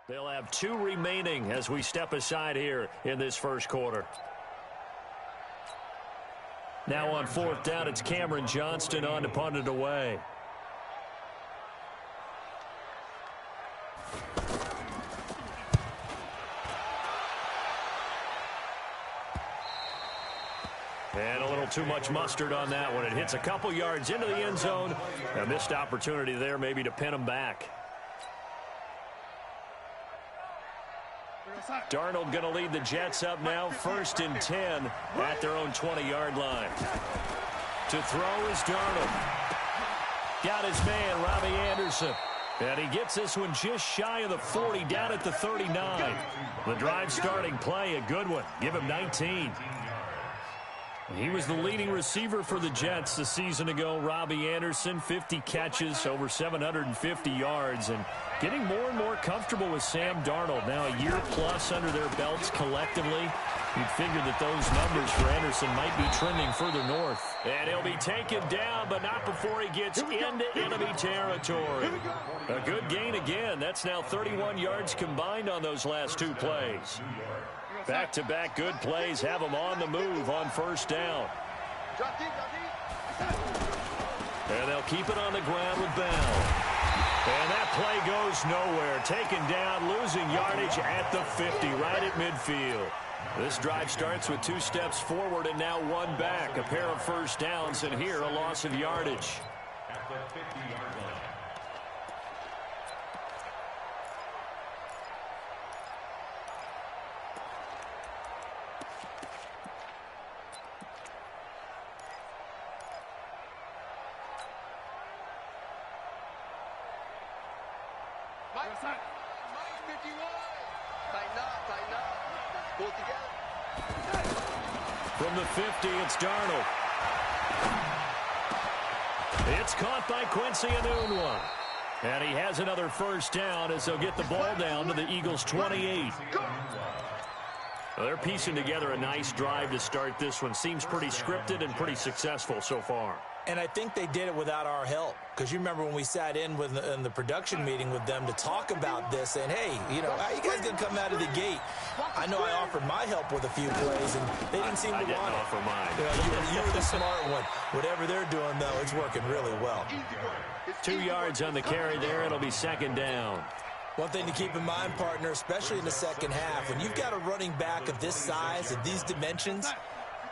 They'll have 2 remaining as we step aside here in this first quarter. Now on 4th down, it's Cameron Johnston on to punt it away. And a little too much mustard on that one. It hits a couple yards into the end zone. A missed opportunity there maybe to pin them back. Darnold going to lead the Jets up now, 1st and 10 at their own 20-yard line. To throw is Darnold. Got his man, Robbie Anderson. And he gets this one just shy of the 40, down at the 39. The drive starting play, a good one. Give him 19. He was the leading receiver for the Jets a season ago. Robbie Anderson, 50 catches, over 750 yards, and getting more and more comfortable with Sam Darnold. Now a year plus under their belts collectively. You'd figure that those numbers for Anderson might be trending further north. And he'll be taken down, but not before he gets into enemy territory. A good gain again. That's now 31 yards combined on those last 2 plays. Back-to-back good plays have them on the move on 1st down. And they'll keep it on the ground with Bell. And that play goes nowhere. Taken down, losing yardage at the 50, right at midfield. This drive starts with 2 steps forward and now 1 back. A pair of 1st downs, and here a loss of yardage. At the 50-yard line. From the 50, it's Darnold. It's caught by Quincy Enunwa. And he has another 1st down as they'll get the ball down to the Eagles' 28. Well, they're piecing together a nice drive to start this one. Seems pretty scripted and pretty successful so far. And I think they did it without our help. Because you remember when we sat in the production meeting with them to talk about this, saying, hey, you know, how you guys going to come out of the gate? I know I offered my help with a few plays, and they didn't seem to want it. I didn't offer mine. You were the smart one. Whatever they're doing, though, it's working really well. 2 yards on the carry there. It'll be 2nd down. One thing to keep in mind, partner, especially in the second half, when you've got a running back of this size, of these dimensions,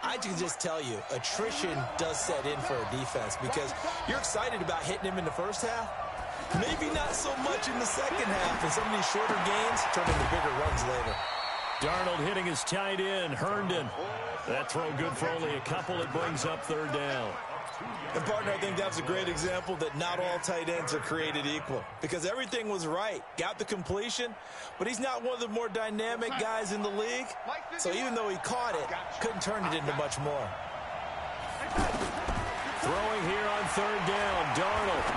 I can just tell you, attrition does set in for a defense because you're excited about hitting him in the first half. Maybe not so much in the second half, and some of these shorter gains turn into bigger runs later. Darnold hitting his tight end, Herndon. That throw good for only a couple. It brings up 3rd down. And, partner, I think that was a great example that not all tight ends are created equal because everything was right. Got the completion, but he's not one of the more dynamic guys in the league. So even though he caught it, couldn't turn it into much more. Throwing here on 3rd down, Darnold.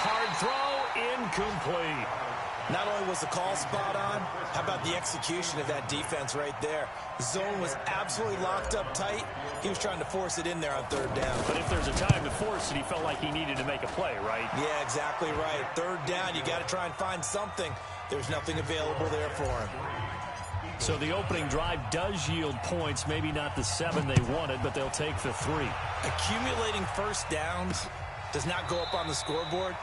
Hard throw, incomplete. Not only was the call spot on, how about the execution of that defense right there? The zone was absolutely locked up tight. He was trying to force it in there on 3rd down. But if there's a time to force it, he felt like he needed to make a play, right? Yeah, exactly right. 3rd down, you got to try and find something. There's nothing available there for him. So the opening drive does yield points, maybe not the 7 they wanted, but they'll take the 3. Accumulating 1st downs does not go up on the scoreboard,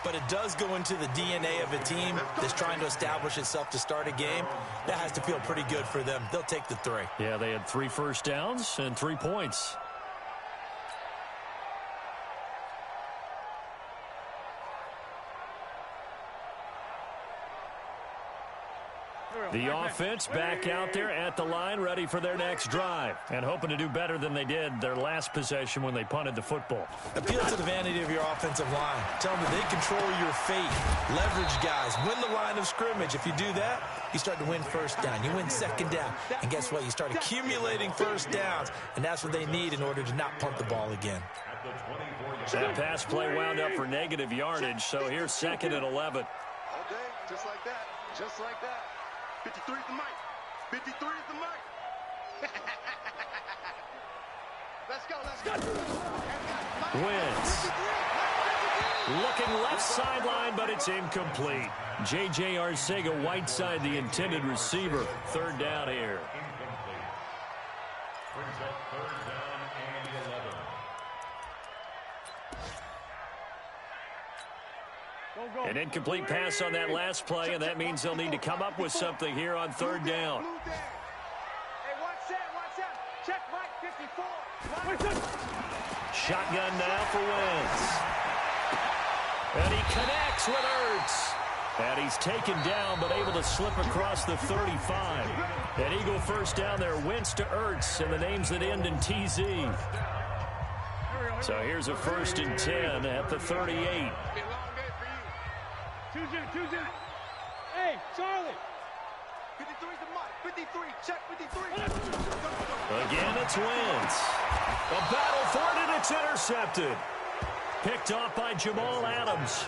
but it does go into the DNA of a team that's trying to establish itself to start a game. That has to feel pretty good for them. They'll take the 3. Yeah, they had 3 1st downs and 3 points. The offense back out there at the line, ready for their next drive, and hoping to do better than they did their last possession when they punted the football. Appeal to the vanity of your offensive line. Tell them that they control your fate. Leverage guys. Win the line of scrimmage. If you do that, you start to win 1st down. You win 2nd down. And guess what? You start accumulating 1st downs, and that's what they need in order to not punt the ball again. That pass play wound up for negative yardage, so here's 2nd and 11. Okay, just like that. Just like that. 53 is the mic. 53 is the mic. Let's go, let's go. Wentz. Looking left sideline, but it's incomplete. J.J. Arcega-Whiteside, the intended receiver. Third down here. Brings up third down and 11. An incomplete pass on that last play, and that means they'll need to come up with something here on third down. Hey, watch that. Check Mike 54. Shotgun now for Wentz. And he connects with Ertz. And he's taken down, but able to slip across the 35. An Eagle first down there, Wentz to Ertz, and the names that end in TZ. So here's a 1st and 10 at the 38. Tuesday. Hey, Charlie. 53's the mic. 53. Check 53. Again, it's Wentz. A battle for it, and it's intercepted. Picked off by Jamal Adams.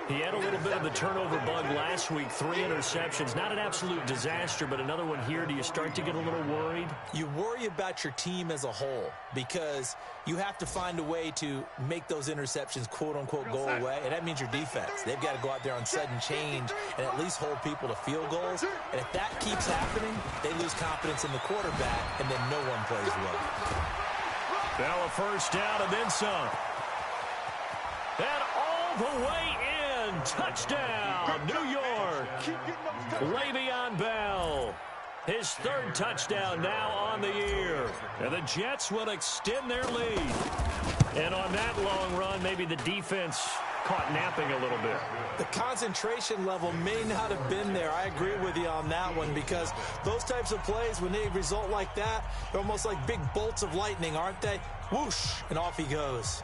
He had a little bit of the turnover bug last week. 3 interceptions. Not an absolute disaster, but another one here. Do you start to get a little worried? You worry about your team as a whole because you have to find a way to make those interceptions, quote-unquote, go away, and that means your defense. They've got to go out there on sudden change and at least hold people to field goals. And if that keeps happening, they lose confidence in the quarterback, and then no one plays well. Now a first down and then some. And all the way in. Touchdown, New York. Le'Veon Bell. His 3rd touchdown now on the year. And the Jets will extend their lead. And on that long run, maybe the defense caught napping a little bit. The concentration level may not have been there. I agree with you on that one because those types of plays, when they result like that, they're almost like big bolts of lightning, aren't they? Whoosh, and off he goes.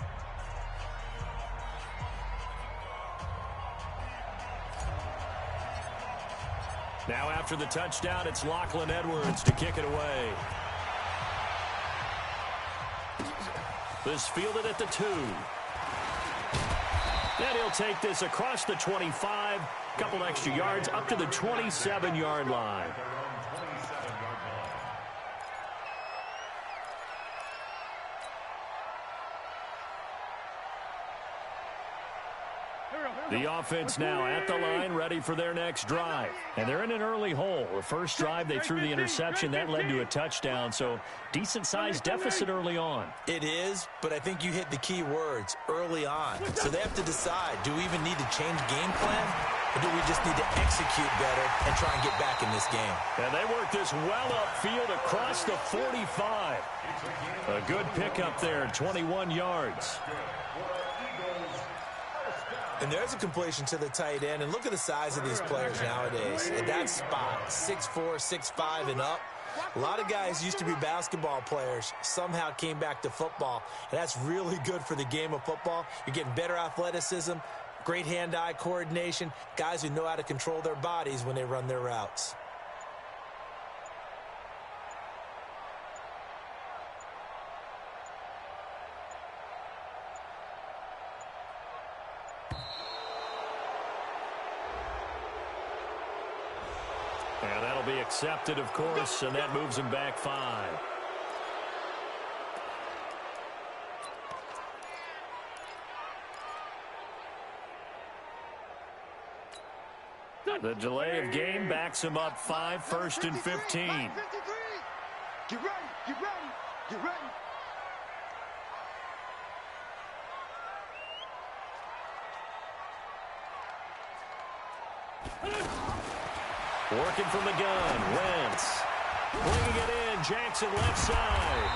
Now after the touchdown, it's Lachlan Edwards to kick it away. This fielded at the 2. Then he'll take this across the 25, couple extra yards, up to the 27-yard line. The offense now at the line, ready for their next drive. And they're in an early hole. The first drive, they threw the interception. That led to a touchdown, so decent-sized deficit early on. It is, but I think you hit the key words, early on. So they have to decide, do we even need to change game plan, or do we just need to execute better and try and get back in this game? And they work this well upfield across the 45. A good pickup there, 21 yards. And there's a completion to the tight end. And look at the size of these players nowadays. At that spot, 6'4", 6'5", and up. A lot of guys used to be basketball players, somehow came back to football. And that's really good for the game of football. You're getting better athleticism, great hand-eye coordination, guys who know how to control their bodies when they run their routes. And that'll be accepted, of course, and that moves him back 5. The delay of game backs him up 5, 1st and 15. Get ready, get ready, get ready. Working from the gun, Wentz. Bringing it in, Jackson left side.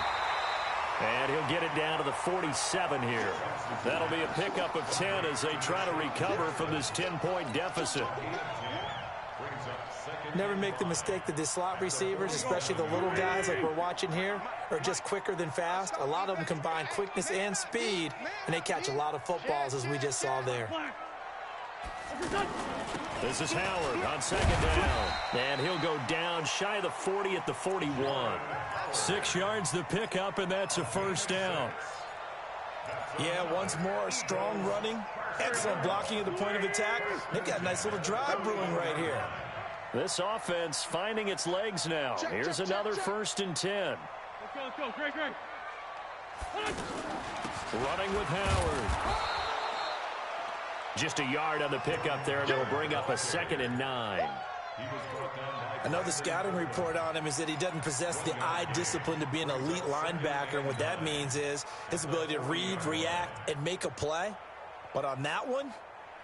And he'll get it down to the 47 here. That'll be a pickup of 10 as they try to recover from this 10-point deficit. Never make the mistake that the slot receivers, especially the little guys like we're watching here, are just quicker than fast. A lot of them combine quickness and speed, and they catch a lot of footballs, as we just saw there. This is Howard on 2nd down. And he'll go down shy of the 40 at the 41. 6 yards the pickup, and that's a 1st down. Yeah, once more, strong running, excellent blocking at the point of attack. They've got a nice little drive brewing right here. This offense finding its legs now. Here's another 1st and 10. Let's go, Greg. Running with Howard. Just a yard on the pickup there, and it'll bring up a 2nd and 9. I know the scouting report on him is that he doesn't possess the eye discipline to be an elite linebacker, and what that means is his ability to read, react, and make a play. But on that one,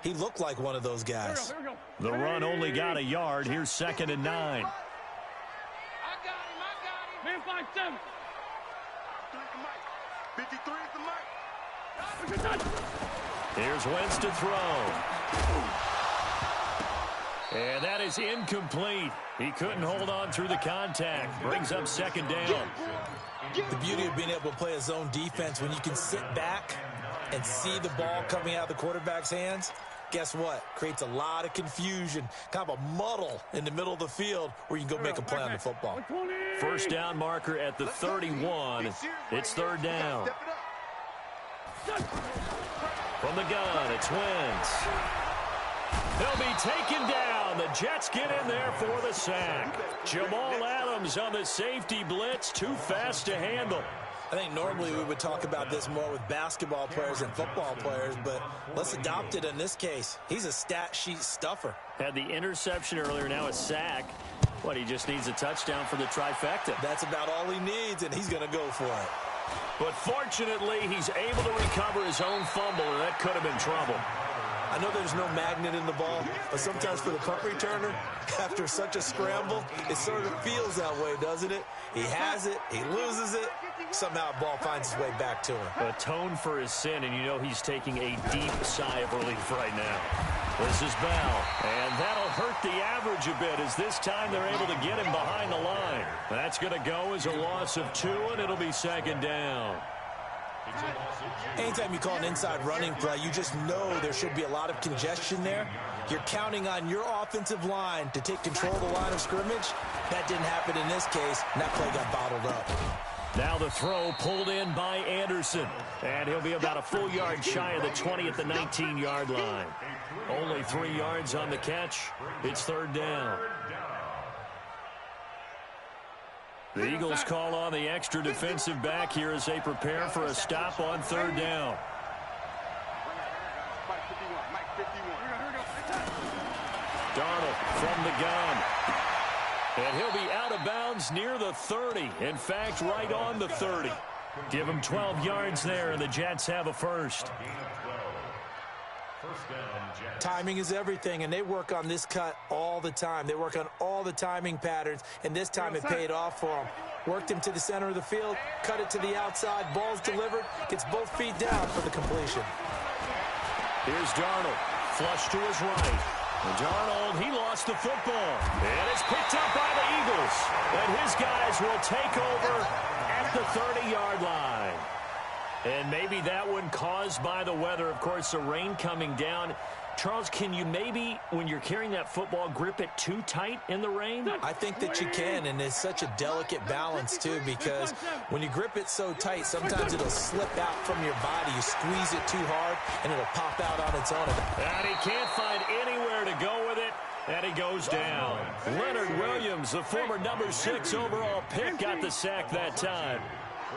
he looked like one of those guys. The run only got a yard. Here's 2nd and 9. I got him. Man, 5-7. 53 is the mic. Here's Wentz to throw. And that is incomplete. He couldn't hold on through the contact. Brings up 2nd down. The beauty of being able to play a zone defense when you can sit back and see the ball coming out of the quarterback's hands, guess what? Creates a lot of confusion, kind of a muddle in the middle of the field where you can go make a play on the football. First down marker at the 31. It's 3rd down. From the gun, it's Wentz. He'll be taken down. The Jets get in there for the sack. Jamal Adams on the safety blitz, too fast to handle. I think normally we would talk about this more with basketball players than football players, but let's adopt it in this case. He's a stat sheet stuffer. Had the interception earlier, now a sack. What, he just needs a touchdown for the trifecta. That's about all he needs, and he's going to go for it. But fortunately, he's able to recover his own fumble, and that could have been trouble. I know there's no magnet in the ball, but sometimes for the punt returner, after such a scramble, it sort of feels that way, doesn't it? He has it, he loses it, somehow the ball finds its way back to him. Atone for his sin, and you know he's taking a deep sigh of relief right now. This is Bell, and that'll hurt the average a bit as this time they're able to get him behind the line. That's going to go as a loss of 2, and it'll be 2nd down. Anytime you call an inside running play, you just know there should be a lot of congestion there. You're counting on your offensive line to take control of the line of scrimmage. That didn't happen in this case, and that play got bottled up. Now the throw pulled in by Anderson, and he'll be about a full yard shy of the 20 at the 19-yard line. Only 3 yards on the catch. It's 3rd down. The Eagles call on the extra defensive back here as they prepare for a stop on 3rd down. Darnold from the gun. And he'll be out of bounds near the 30. In fact, right on the 30. Give him 12 yards there, and the Jets have a first. Timing is everything, and they work on this cut all the time. They work on all the timing patterns, and this time it paid off for them. Worked him to the center of the field, cut it to the outside, ball's delivered, gets both feet down for the completion. Here's Darnold, flush to his right. And Darnold, he lost the football. And it's picked up by the Eagles. And his guys will take over at the 30-yard line. And maybe that one caused by the weather. Of course, the rain coming down. Charles, can you maybe, when you're carrying that football, grip it too tight in the rain? I think that you can, and it's such a delicate balance, too, because when you grip it so tight, sometimes it'll slip out from your body. You squeeze it too hard, and it'll pop out on its own. And he can't find anywhere to go with it, and he goes down. Leonard Williams, the former number 6 overall pick, got the sack that time.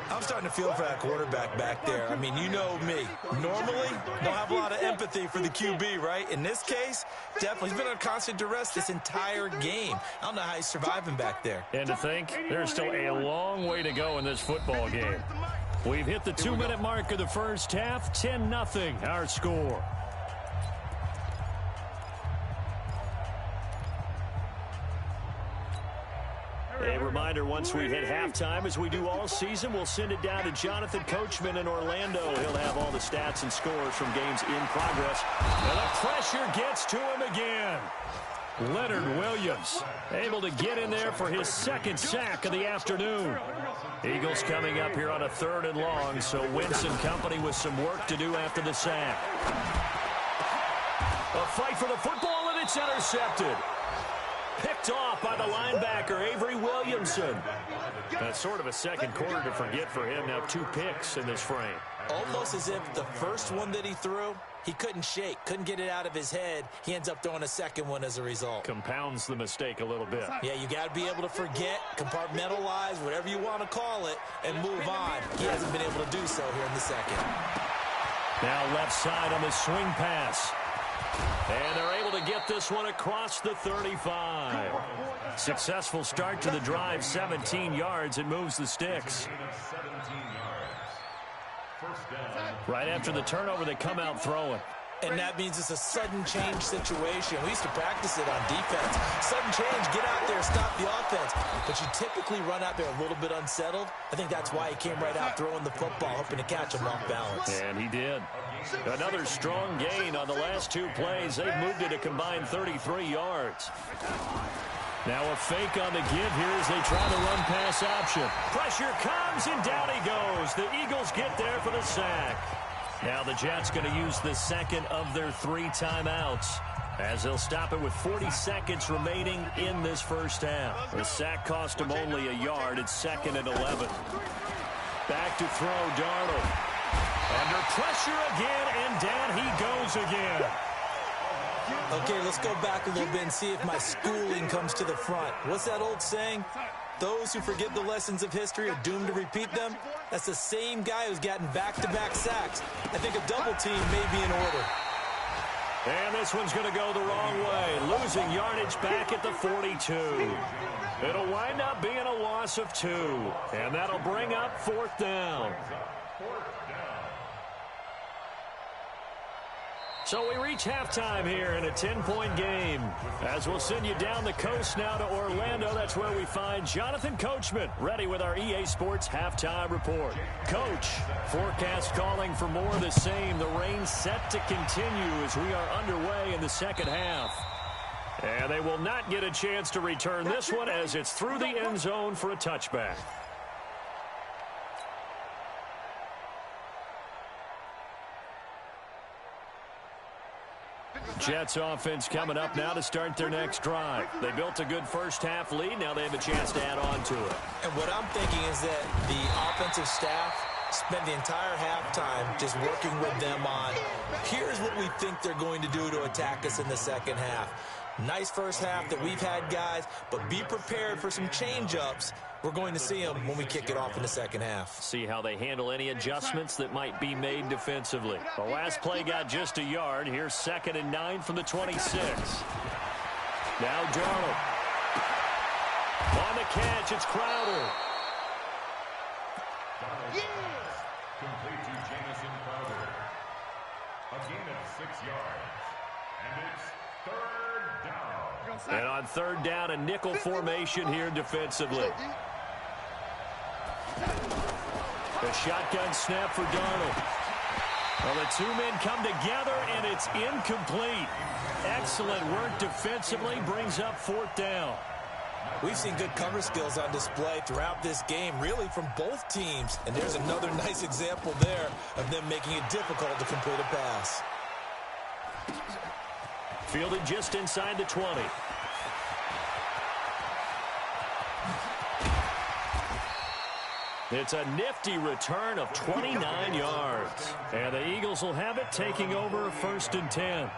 I'm starting to feel for that quarterback back there. I mean, you know me. Normally, don't have a lot of empathy for the QB, right? In this case, definitely. He's been under constant duress this entire game. I don't know how he's surviving back there. And to think, there's still a long way to go in this football game. We've hit the 2-minute mark of the first half. 10-0, our score. A reminder, once we hit halftime, as we do all season, we'll send it down to Jonathan Coachman in Orlando. He'll have all the stats and scores from games in progress. And the pressure gets to him again. Leonard Williams able to get in there for his 2nd sack of the afternoon. Eagles coming up here on a 3rd and long, so Wentz and company with some work to do after the sack. A fight for the football, and it's intercepted. Picked off by the linebacker, Avery Williamson. That's sort of a second quarter to forget for him. Now 2 picks in this frame. Almost as if the first one that he threw, he couldn't shake, couldn't get it out of his head. He ends up throwing a second one as a result. Compounds the mistake a little bit. Yeah, you got to be able to forget, compartmentalize, whatever you want to call it, and move on. He hasn't been able to do so here in the second. Now left side on the swing pass. And they're able to get this one across the 35. Successful start to the drive, 17 yards. It moves the sticks. Right after the turnover, they come out throwing. And that means it's a sudden change situation. We used to practice it on defense. Sudden change, get out there, stop the offense. But you typically run out there a little bit unsettled. I think that's why he came right out throwing the football, hoping to catch him off balance. And he did. Another strong gain on the last two plays. They've moved it a combined 33 yards. Now a fake on the give here as they try the run-pass option. Pressure comes, and down he goes. The Eagles get there for the sack. Now the Jets going to use the second of their 3 timeouts as they'll stop it with 40 seconds remaining in this first half. The sack cost them only a yard. It's 2nd and 11. Back to throw, Darnold. Under pressure again, and down he goes again. Okay, let's go back a little bit and see if my schooling comes to the front. What's that old saying? Those who forget the lessons of history are doomed to repeat them. That's the same guy who's gotten back-to-back sacks. I think a double team may be in order. And this one's going to go the wrong way, losing yardage back at the 42. It'll wind up being a loss of 2, and that'll bring up 4th down. So we reach halftime here in a 10-point game. As we'll send you down the coast now to Orlando, that's where we find Jonathan Coachman, ready with our EA Sports Halftime Report. Coach, forecast calling for more of the same. The rain set to continue as we are underway in the second half. And they will not get a chance to return this one as it's through the end zone for a touchback. Jets offense coming up now to start their next drive. They built a good first-half lead. Now they have a chance to add on to it. And what I'm thinking is that the offensive staff spent the entire halftime just working with them on, here's what we think they're going to do to attack us in the second half. Nice first half that we've had, guys, but be prepared for some change-ups. We're going to see them when we kick it off in the second half. See how they handle any adjustments that might be made defensively. The last play got just a yard. Here's 2nd and 9 from the 26. Now Darnold. On the catch, it's Crowder. Complete to Jamison Crowder. A gain of 6 yards. And it's 3rd down. And on 3rd down, a nickel formation here defensively. A shotgun snap for Darnold. Well, the 2 men come together, and it's incomplete. Excellent work defensively, brings up 4th down. We've seen good cover skills on display throughout this game, really from both teams. And there's another nice example there of them making it difficult to complete a pass. Fielded just inside the 20. It's a nifty return of 29 yards. And the Eagles will have it, taking over 1st and 10.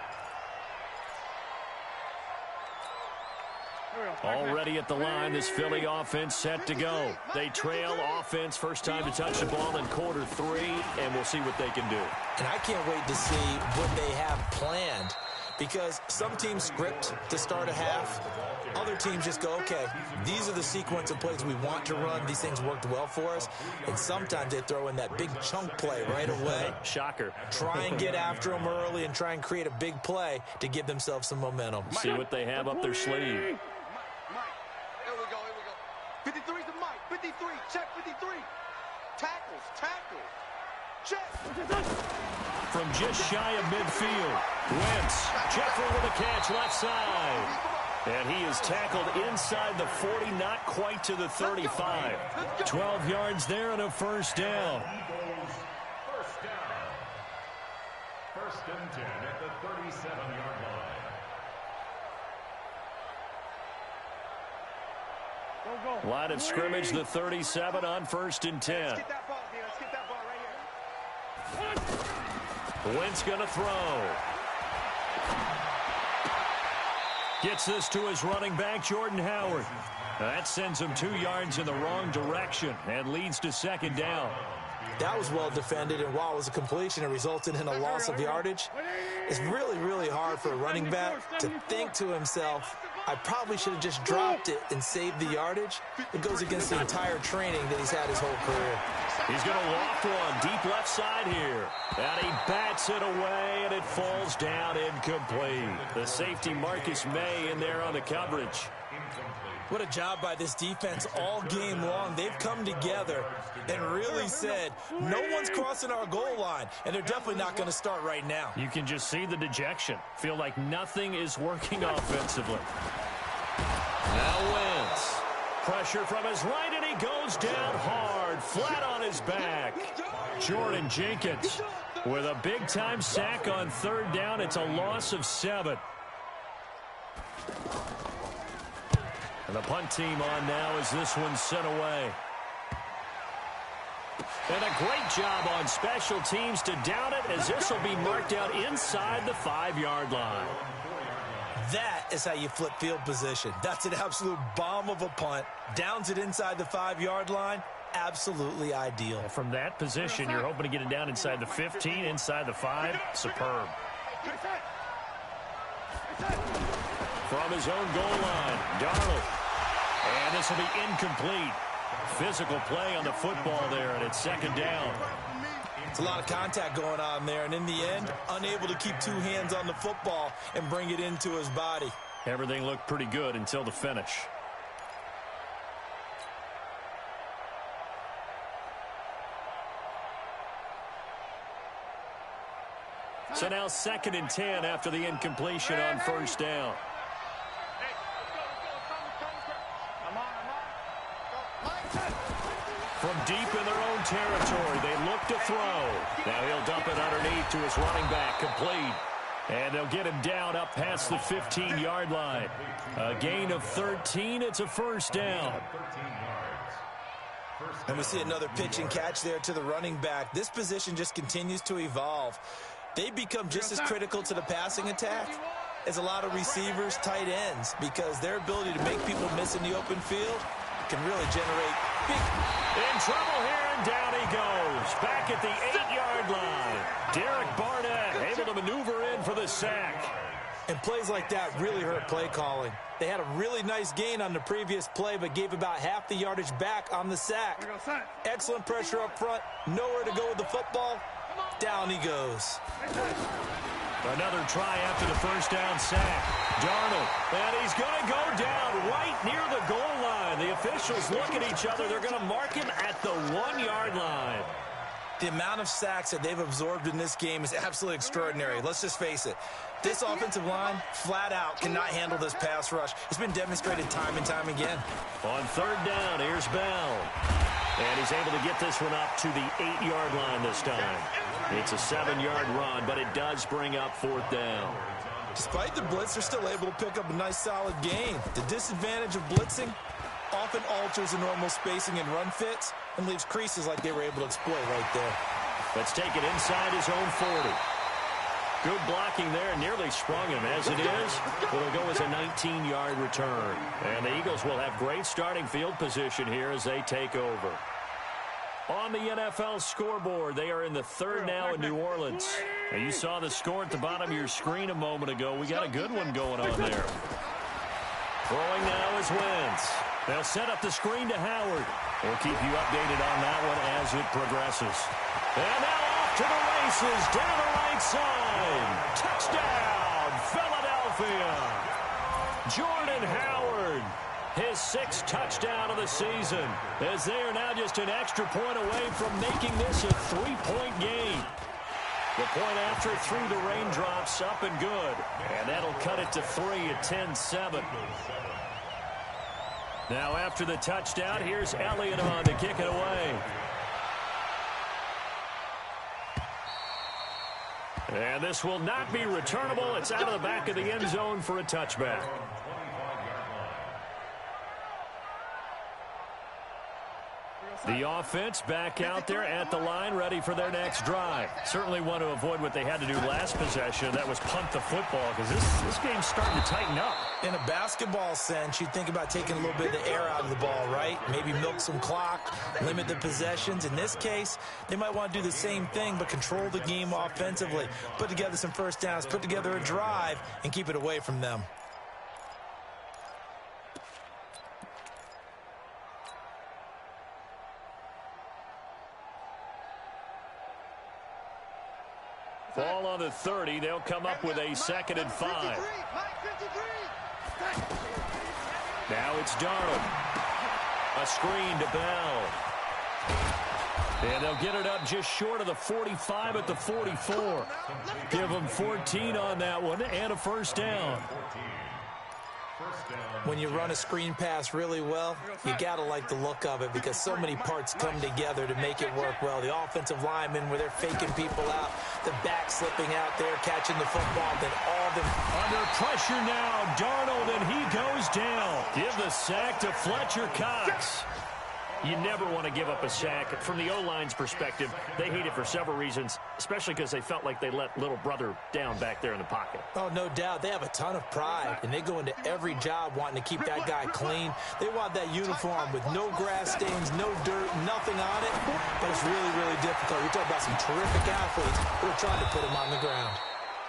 Already at the line, this Philly offense set to go. They trail offense, first time to touch the ball in quarter 3, and we'll see what they can do. And I can't wait to see what they have planned, because some teams script to start a half. Other teams just go, okay, these are the sequence of plays we want to run. These things worked well for us. And sometimes they throw in that big chunk play right away. Shocker. Try and get after them early and try and create a big play to give themselves some momentum. See what they have up their sleeve. Mike, here we go. 53 to Mike, 53, check 53. Tackles, check. From just shy of midfield, Wentz, Jeffrey with a catch left side. And he is tackled inside the 40, not quite to the 35. 12 yards there and a 1st down. First down. 1st and 10 at the 37-yard line. Line of scrimmage, the 37 on 1st and 10. Let's get that ball, D. Let's get that ball right here. Wentz going to throw. Gets this to his running back, Jordan Howard. That sends him 2 yards in the wrong direction and leads to 2nd down. That was well defended, and while it was a completion, it resulted in a loss of yardage. It's really, really hard for a running back to think to himself, I probably should have just dropped it and saved the yardage. It goes against the entire training that he's had his whole career. He's going to loft one deep left side here. And he bats it away, and it falls down incomplete. The safety Marcus May in there on the coverage. What a job by this defense all game long. They've come together and really said, no one's crossing our goal line, and they're definitely not going to start right now. You can just see the dejection. Feel like nothing is working offensively. Now Wentz. Pressure from his right, and he goes down hard, flat on his back. Jordan Jenkins with a big-time sack on third down. It's a loss of 7. And the punt team on now as this one's sent away. And a great job on special teams to down it, as this will be marked out inside the 5-yard line. That is how you flip field position. That's an absolute bomb of a punt. Downs it inside the 5-yard line. Absolutely ideal. From that position, you're hoping to get it down inside the 15, inside the 5. Superb. From his own goal line, Darnold. And this will be incomplete. Physical play on the football there, and it's second down. It's a lot of contact going on there, and in the end, unable to keep 2 hands on the football and bring it into his body. Everything looked pretty good until the finish. So now 2nd and 10 after the incompletion on first down. From deep in their own territory, they look to throw. Now he'll dump it underneath to his running back, complete. And they'll get him down up past the 15-yard line. A gain of 13, it's a first down. And we see another pitch and catch there to the running back. This position just continues to evolve. They become just as critical to the passing attack as a lot of receivers, tight ends, because their ability to make people miss in the open field can really generate big. In trouble here, and down he goes. Back at the 8-yard line. Derek Barnett able to maneuver in for the sack. And plays like that really hurt play calling. They had a really nice gain on the previous play, but gave about half the yardage back on the sack. Excellent pressure up front. Nowhere to go with the football. Down he goes. Another try after the first down sack. Darnold, and he's going to go down right near the goal line. The officials look at each other. They're going to mark him at the 1-yard line. The amount of sacks that they've absorbed in this game is absolutely extraordinary. Let's just face it. This offensive line, flat out, cannot handle this pass rush. It's been demonstrated time and time again. On third down, here's Bell. And he's able to get this one up to the 8-yard line this time. It's a 7-yard run, but it does bring up 4th down. Despite the blitz, they're still able to pick up a nice, solid gain. The disadvantage of blitzing often alters the normal spacing and run fits and leaves creases like they were able to exploit right there. Let's take it inside his own 40. Good blocking there, nearly sprung him. As it is, it'll go as a 19-yard return. And the Eagles will have great starting field position here as they take over. On the NFL scoreboard, they are in the 3rd now in New Orleans. Now, you saw the score at the bottom of your screen a moment ago. We got a good one going on there. Throwing now is Wentz. They'll set up the screen to Howard. We'll keep you updated on that one as it progresses. And now off to the races, down the right side. Touchdown, Philadelphia. Jordan Howard, his 6th touchdown of the season, as they are now just an extra point away from making this a 3-point game. The point after through the raindrops, up and good. And that'll cut it to 3 at 10-7. Now after the touchdown, here's Elliott on to kick it away. And this will not be returnable. It's out of the back of the end zone for a touchback. The offense back out there at the line, ready for their next drive. Certainly want to avoid what they had to do last possession. That was punt the football, because this game's starting to tighten up. In a basketball sense, you think about taking a little bit of the air out of the ball, right? Maybe milk some clock, limit the possessions. In this case, they might want to do the same thing, but control the game offensively. Put together some first downs, put together a drive, and keep it away from them. Ball on the 30. They'll come up with a 2nd and 5. Now it's Darnold. A screen to Bell. And they'll get it up just short of the 45 at the 44. Give them 14 on that one and a first down. When you run a screen pass really well, you got to like the look of it because so many parts come together to make it work well. The offensive linemen, where they're faking people out, the back slipping out there, catching the football, then all of them. Under pressure now, Darnold, and he goes down. Give the sack to Fletcher Cox. You never want to give up a sack. From the O-line's perspective, they hate it for several reasons, especially because they felt like they let little brother down back there in the pocket. Oh, no doubt. They have a ton of pride, and they go into every job wanting to keep that guy clean. They want that uniform with no grass stains, no dirt, nothing on it, but it's really, really difficult. You're talking about some terrific athletes who are trying to put him on the ground.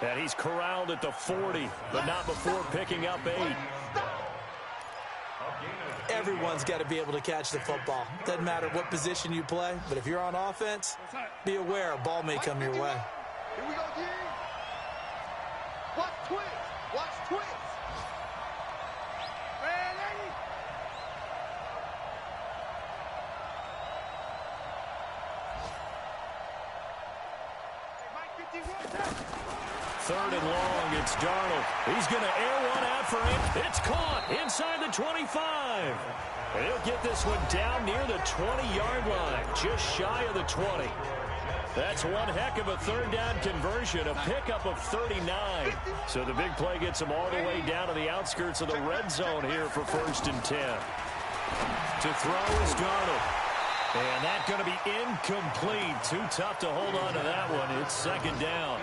And he's corralled at the 40, but not before picking up 8. Everyone's got to be able to catch the football. Doesn't matter what position you play, but if you're on offense, be aware a ball may come your way. Here we go, D. Watch twist. Watch twist. Third and long, it's Darnold. He's going to air one out for him. It's caught inside the 25. And he'll get this one down near the 20-yard line, just shy of the 20. That's one heck of a third down conversion, a pickup of 39. So the big play gets him all the way down to the outskirts of the red zone here for 1st and 10. To throw is Darnold. And that's going to be incomplete. Too tough to hold on to that one. It's 2nd down.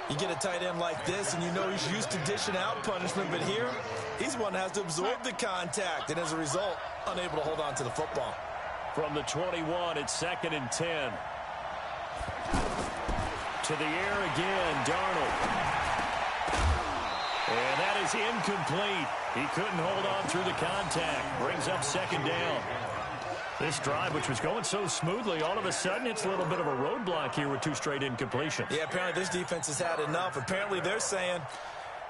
You get a tight end like this, and you know he's used to dishing out punishment, but here, he's one that has to absorb the contact, and as a result, unable to hold on to the football. From the 21, it's 2nd and 10. To the air again, Darnold. And that is incomplete. He couldn't hold on through the contact. Brings up 2nd down. This drive, which was going so smoothly, all of a sudden it's a little bit of a roadblock here with 2 straight incompletions. Yeah, apparently this defense has had enough. Apparently they're saying,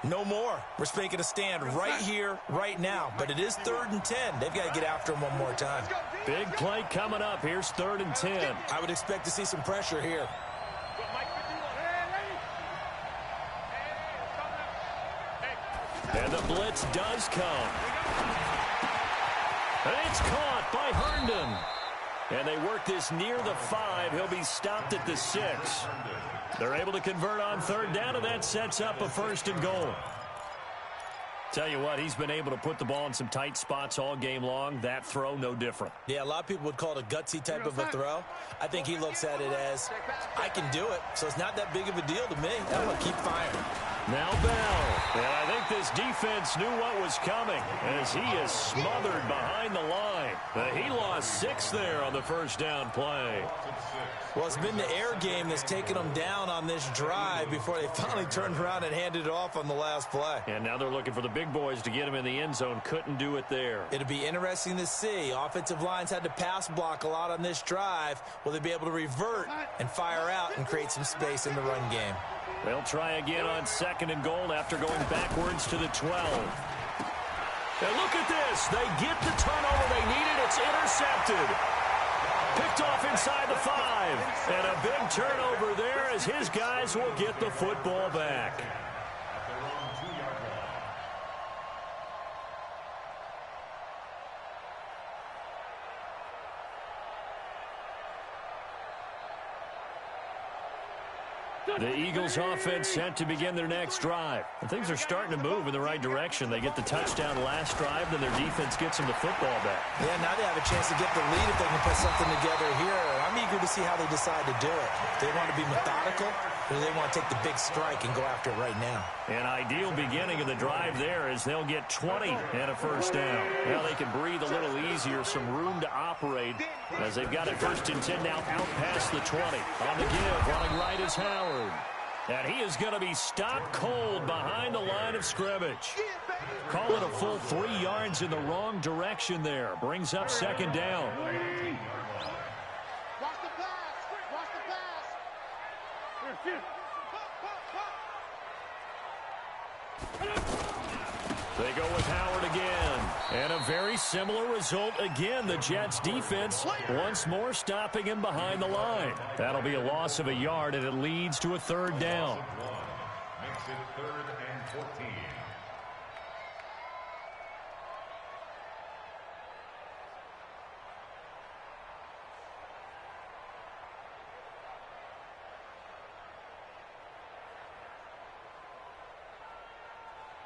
no more. We're making a stand right here, right now. But it is 3rd and 10. They've got to get after him one more time. Big play coming up. Here's 3rd and 10. I would expect to see some pressure here. And the blitz does come. And it's caught by Herndon. And they work this near the 5. He'll be stopped at the 6. They're able to convert on 3rd down, and that sets up a 1st and goal. Tell you what, he's been able to put the ball in some tight spots all game long. That throw, no different. Yeah, a lot of people would call it a gutsy type of a throw. I think he looks at it as, I can do it, so it's not that big of a deal to me. I'm going to keep firing. Now Bell. And I think this defense knew what was coming as he is smothered behind the line. He lost 6 there on the 1st down play. Well, it's been the air game that's taken them down on this drive before they finally turned around and handed it off on the last play. And now they're looking for the big boys to get him in the end zone. Couldn't do it there. It'll be interesting to see. Offensive lines had to pass block a lot on this drive. Will they be able to revert and fire out and create some space in the run game? They'll try again on 2nd and goal after going backwards to the 12. And look at this. They get the turnover they needed. It's intercepted. Picked off inside the 5. And a big turnover there as his guys will get the football back. The Eagles offense set to begin their next drive. And things are starting to move in the right direction. They get the touchdown last drive, then their defense gets them the football back. Yeah, now they have a chance to get the lead if they can put something together here. I'm eager to see how they decide to do it. Do they want to be methodical, or do they want to take the big strike and go after it right now? An ideal beginning of the drive there is they'll get 20 and a first down. Now they can breathe a little easier, some room to operate as they've got it 1st and 10 now out past the 20. On the give, running right is Howard. And he is going to be stopped cold behind the line of scrimmage. Call it a full 3 yards in the wrong direction there. Brings up 2nd down. Watch the pass. Watch the pass. They go with Howard again. And a very similar result again. The Jets defense once more stopping him behind the line. That'll be a loss of a yard, and it leads to a 3rd down. Makes it 3rd and 14.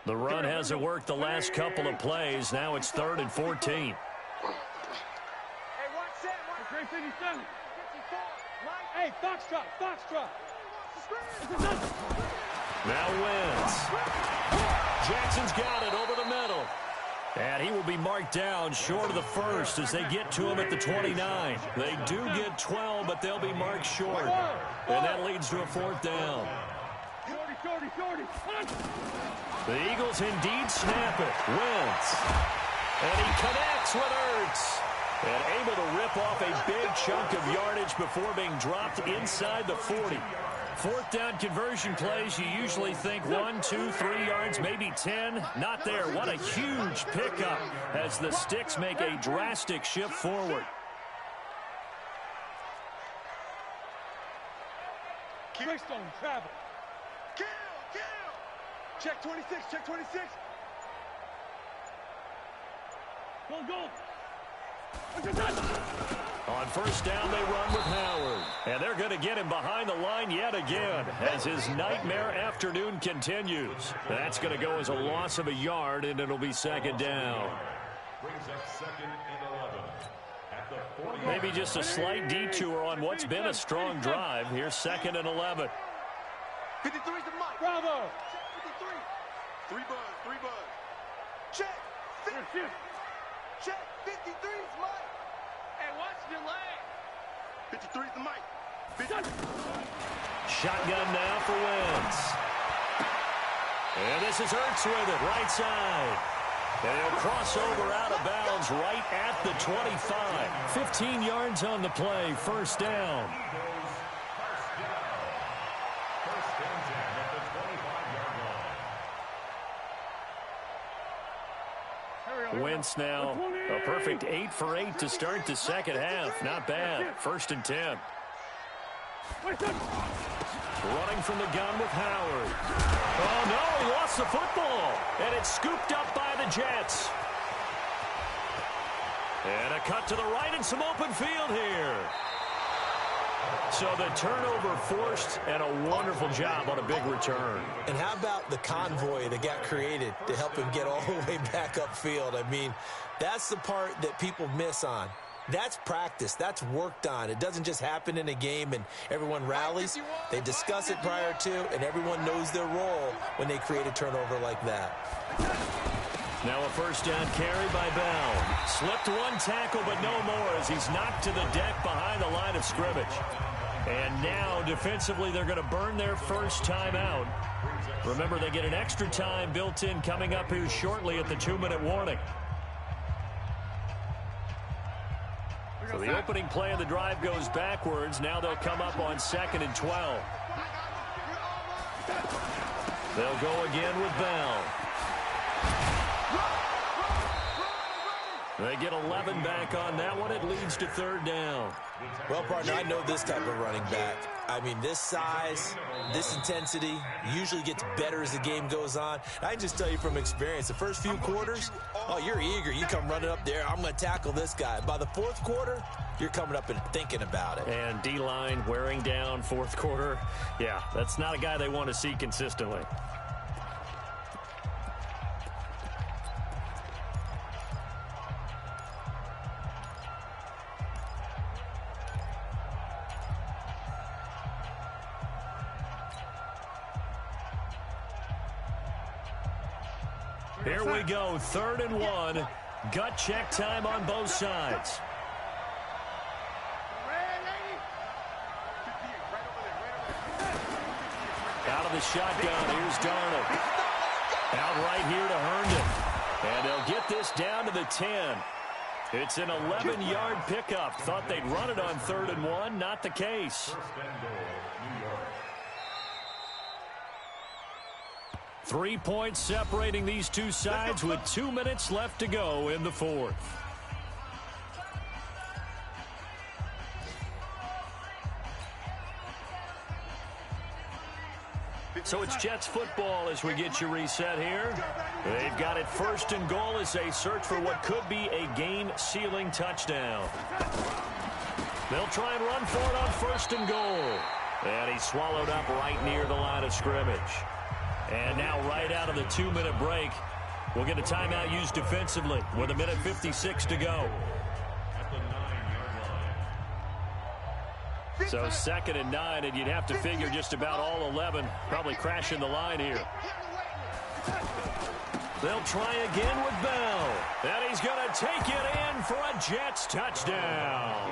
The run hasn't worked the last couple of plays. Now it's 3rd and 14. Hey, watch that. Watch 57. 54. Hey, Foxtrot. Foxtrot. Now Wentz. Jackson's got it over the middle. And he will be marked down short of the first as they get to him at the 29. They do get 12, but they'll be marked short. And that leads to a 4th down. Shorty. The Eagles indeed snap it. Wentz. And he connects with Ertz. And able to rip off a big chunk of yardage before being dropped inside the 40. 4th down conversion plays, you usually think 1, 2, 3 yards, maybe 10. Not there. What a huge pickup as the Sticks make a drastic shift forward. Keystone travel. Kill. Check 26. Go. On 1st down, they run with Howard. And they're going to get him behind the line yet again as his nightmare afternoon continues. That's going to go as a loss of a yard, and it'll be 2nd down. Brings up 2nd and 11. At the 40. Maybe just a slight detour on what's been a strong drive. Here's 2nd and 11. 53's the mic. Bravo. Check 53. 3 buzz. Check. Check. 53's mic. Hey, watch the lane. 53's the mic. Shotgun now for Wentz. And this is Ertz with it, right side. And he'll cross over out of bounds right at the 25. 15 yards on the play, 1st down. Wentz now a perfect 8 for 8 to start the 2nd half. Not bad. 1st and 10. Running from the gun with Howard. Oh, no, he lost the football. And it's scooped up by the Jets. And a cut to the right and some open field here. So the turnover forced, and a wonderful job on a big return. And how about the convoy that got created to help him get all the way back upfield? I mean, that's the part that people miss on. That's practice. That's worked on. It doesn't just happen in a game and everyone rallies. They discuss it prior to, and everyone knows their role when they create a turnover like that. Now a 1st down carry by Bell. Slipped one tackle, but no more as he's knocked to the deck behind the line of scrimmage. And now, defensively, they're going to burn their first time out. Remember, they get an extra time built in coming up here shortly at the 2-minute warning. So the opening play of the drive goes backwards. Now they'll come up on 2nd and 12. They'll go again with Bell. They get 11 back on that one. It leads to third down. Well, partner, I know this type of running back. I mean, this size, this intensity usually gets better as the game goes on. I can just tell you from experience, the first few quarters, oh, you're eager. You come running up there, I'm going to tackle this guy. By the fourth quarter, you're coming up and thinking about it. And D-line wearing down fourth quarter. Yeah, that's not a guy they want to see consistently. Here we go, 3rd and 1. Gut check time on both sides. Out of the shotgun, here's Darnold. Out right here to Herndon. And they'll get this down to the 10. It's an 11-yard pickup. Thought they'd run it on 3rd and 1. Not the case. 3 points separating these two sides with 2 minutes left to go in the fourth. So it's Jets football as we get you reset here. They've got it 1st and goal as they search for what could be a game-sealing touchdown. They'll try and run for it on 1st and goal. And he's swallowed up right near the line of scrimmage. And now right out of the 2-minute break, we'll get a timeout used defensively with 1:56 to go. So 2nd and 9, and you'd have to figure just about all 11 probably crashing the line here. They'll try again with Bell. And he's going to take it in for a Jets touchdown.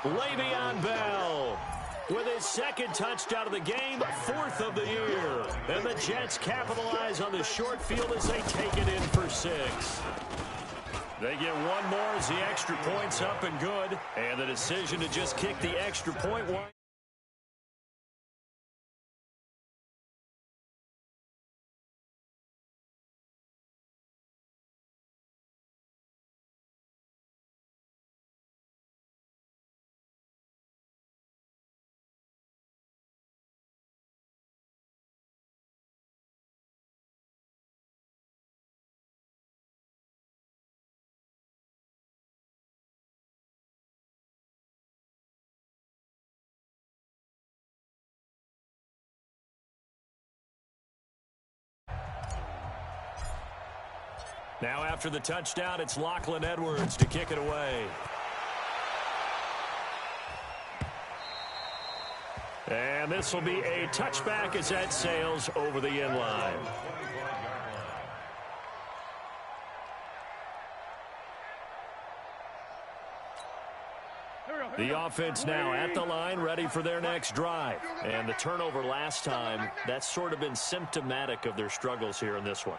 Le'Veon Bell with his 2nd touchdown of the game, 4th of the year. And the Jets capitalize on the short field as they take it in for 6. They get one more as the extra point's up and good. And the decision to just kick the extra point. Now after the touchdown, it's Lachlan Edwards to kick it away. And this will be a touchback as that sails over the end line. The offense now at the line, ready for their next drive. And the turnover last time, that's sort of been symptomatic of their struggles here in this one.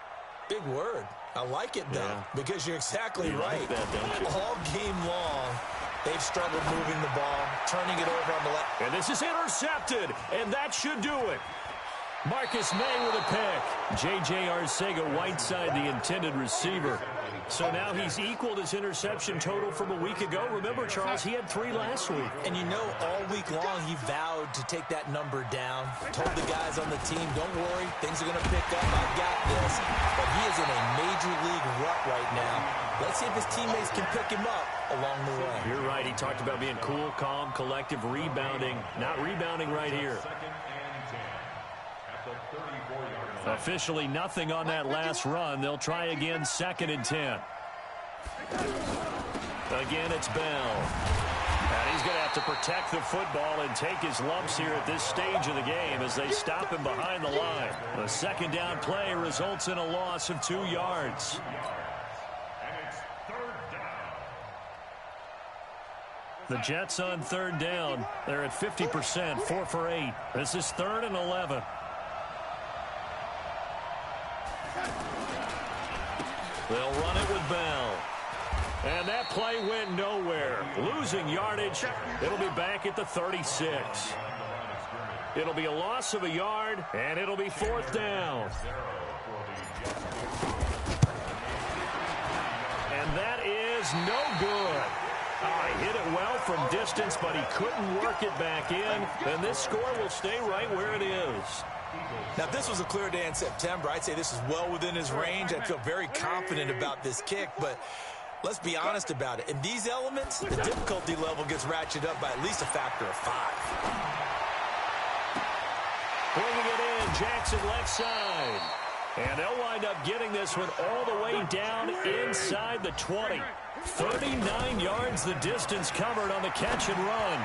Big word. I like it, though, because you're exactly right. Like that, don't you? All game long, they've struggled moving the ball, turning it over on the left. And this is intercepted, and that should do it. Marcus May with a pick. J.J. Arcega-Whiteside, the intended receiver. So now he's equaled his interception total from a week ago. Remember, Charles, he had 3 last week. And you know, all week long, he vowed to take that number down. Told the guys on the team, don't worry, things are going to pick up. I've got this. But he is in a major league rut right now. Let's see if his teammates can pick him up along the way. You're right. He talked about being cool, calm, collective, rebounding. Not rebounding right here. Officially nothing on that last run. They'll try again, 2nd and 10. Again, it's Bell. And he's going to have to protect the football and take his lumps here at this stage of the game as they stop him behind the line. The 2nd down play results in a loss of 2 yards. The Jets on 3rd down. They're at 50%, 4 for 8. This is 3rd and 11. They'll run it with Bell. And that play went nowhere. Losing yardage. It'll be back at the 36. It'll be a loss of a yard, and it'll be 4th down. And that is is no good. He hit it well from distance, but he couldn't work it back in. And this score will stay right where it is. Now, if this was a clear day in September, I'd say this is well within his range. I feel very confident about this kick, but let's be honest about it. In these elements, the difficulty level gets ratcheted up by at least a factor of 5. Bringing it in, Jackson left side. And they'll wind up getting this one all the way down inside the 20. 39 yards the distance covered on the catch and run.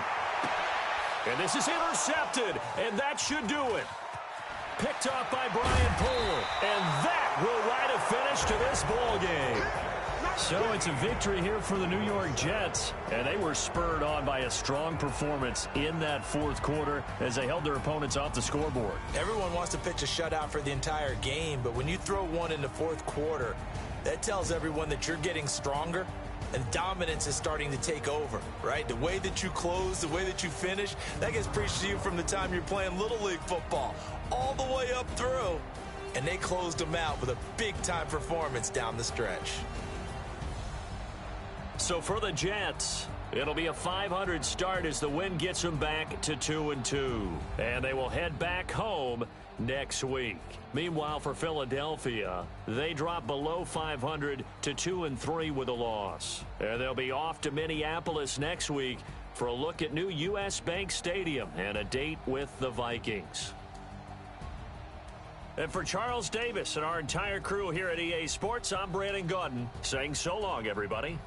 And this is intercepted, and that should do it. Picked off by Brian Poole, and that will write a finish to this ball game. So it's a victory here for the New York Jets, and they were spurred on by a strong performance in that fourth quarter as they held their opponents off the scoreboard. Everyone wants to pitch a shutout for the entire game, but when you throw one in the fourth quarter, that tells everyone that you're getting stronger and dominance is starting to take over, right? The way that you close, the way that you finish, that gets preached to you from the time you're playing Little League football all the way up through, and they closed them out with a big-time performance down the stretch. So for the Jets, it'll be a 500 start as the win gets them back to 2-2. And they will head back home next week. Meanwhile, for Philadelphia, they drop below 500 to 2-3 with a loss. And they'll be off to Minneapolis next week for a look at new U.S. Bank Stadium and a date with the Vikings. And for Charles Davis and our entire crew here at EA Sports, I'm Brandon Gaudin saying so long, everybody.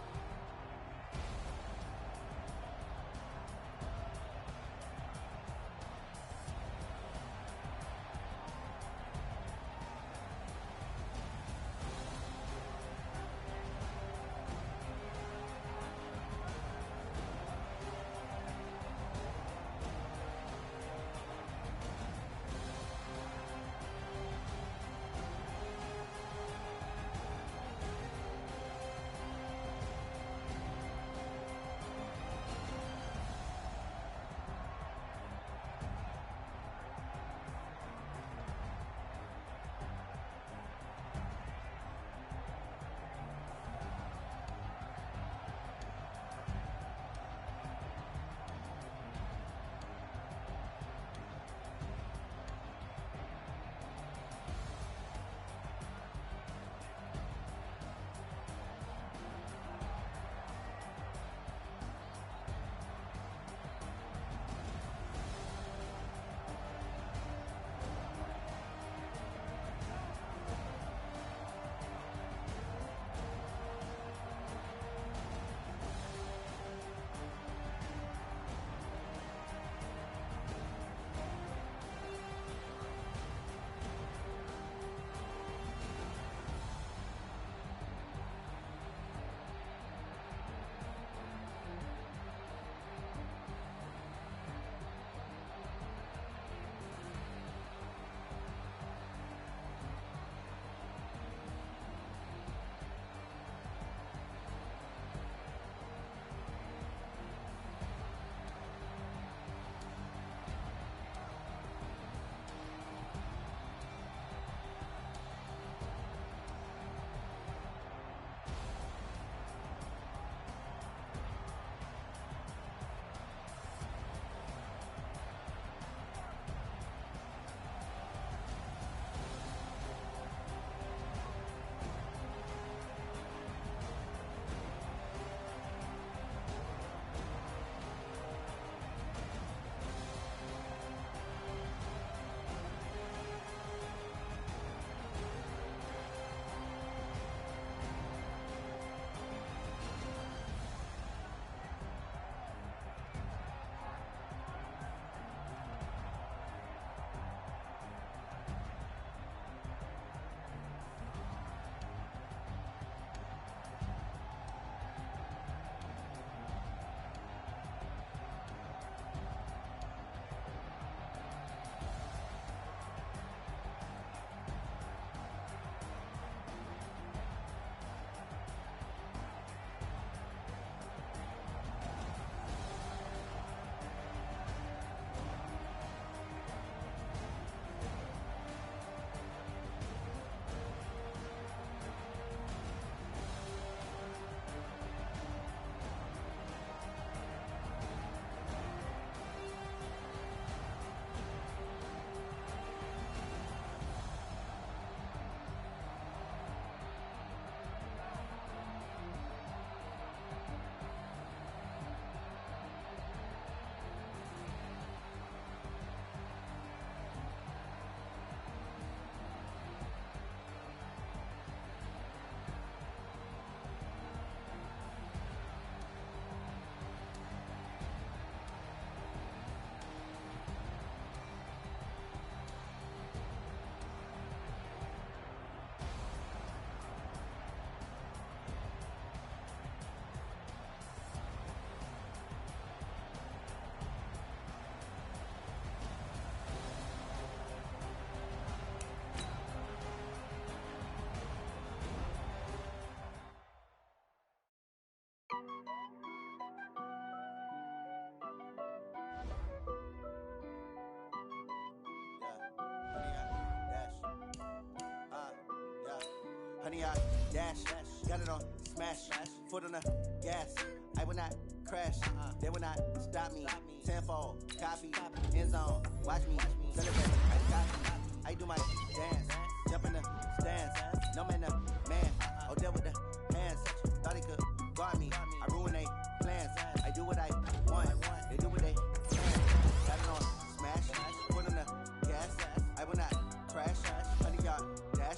100 yard dash. Got it on smash. Foot on the gas. I will not crash. They will not stop me. Tenfold, copy, end zone. Watch me celebrate. I copy. I do my dance. Jump in the stands. No man, the man. Oh, there with the hands. Thought he could guard me. I ruin they plans. I do what I want. They do what they can. Got it on smash. Foot on the gas. I will not crash. 100 yard dash.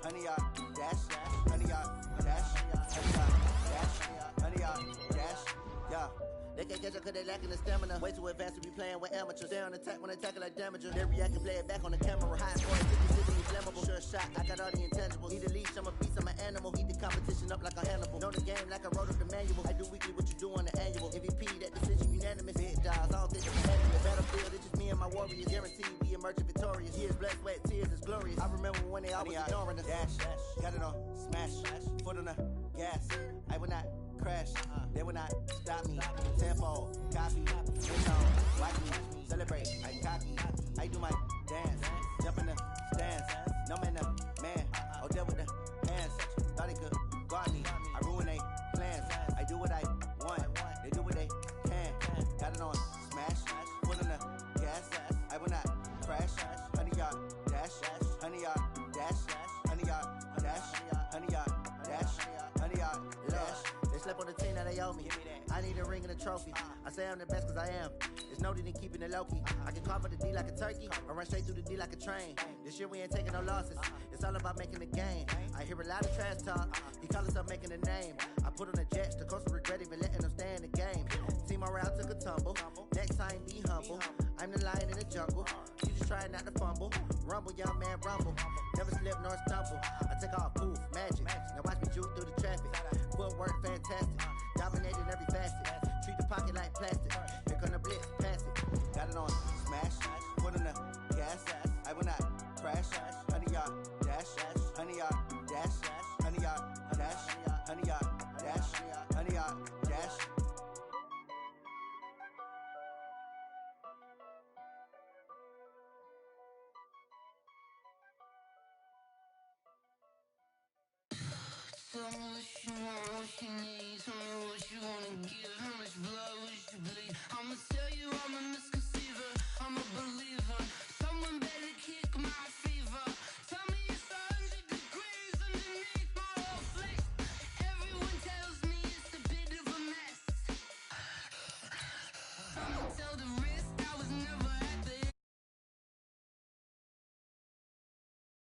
100 yard dash. 100 yard dash. 100 yard dash. 100 yard dash. Yeah. They can't catch up cause they lacking the stamina. Way too advanced to be playing with amateurs. They on attack when they tackle like damager. They react and play it back on the camera. High score, 50 flammable. Sure shot, I got all the intangibles. Need a leash, I'm a beast, I'm an animal. Heat the competition up like a Hannibal. Know the game like I wrote up the manual. I do weekly what you do on the annual. MVP, that decision unanimous. Big dogs, I don't think it's competitive. Battlefield, it's just me and my warriors. Guaranteed we emerging victorious. Years, blood, sweat, tears, it's glorious. I remember when they always ignoring us. Dash, got it on smash. Foot on the gas. I will not crash. They will not stop me. Tenfold, copy, end zone. Watch me celebrate. I cocky. I do my dance. Jump in the stands. No man, the man. Oh, there with the hands. Thought he could guard me. I ruin they plans. I do what I want. They do what they can. Got it on smash. Foot on the gas. I will not crash. 100 yard dash. 100 yard dash. 100 yard dash. 100 yard dash. 100 yard dash. They slept on the team that they owe me. I need a ring and a trophy. I say I'm the best cause I am. There's no need in keeping it low key. I can carve the D like a turkey or run straight through the D like a train. This year we ain't taking no losses. It's all about making the game. I hear a lot of trash talk. He call himself making a name. I put on the Jets. The coach will regret even letting them stay in the game. Team morale took a tumble. Next time be humble. I'm the lion in the jungle. You just try not to fumble. Rumble, young man, rumble. Never slip nor stumble. I take off poof, magic. Now watch me juke through the traffic. Footwork fantastic. Dominated every facet. Treat the pocket like plastic. Here come the blitz, pass it. Got it on smash. Foot on the gas. I will not crash. 100 yard dash. 100 yard dash. 100 yard dash. 100 yard dash. 100 yard dash. Tell me what you want, what you need. Tell me what you wanna give. How much blood would you bleed? I'ma tell you I'm a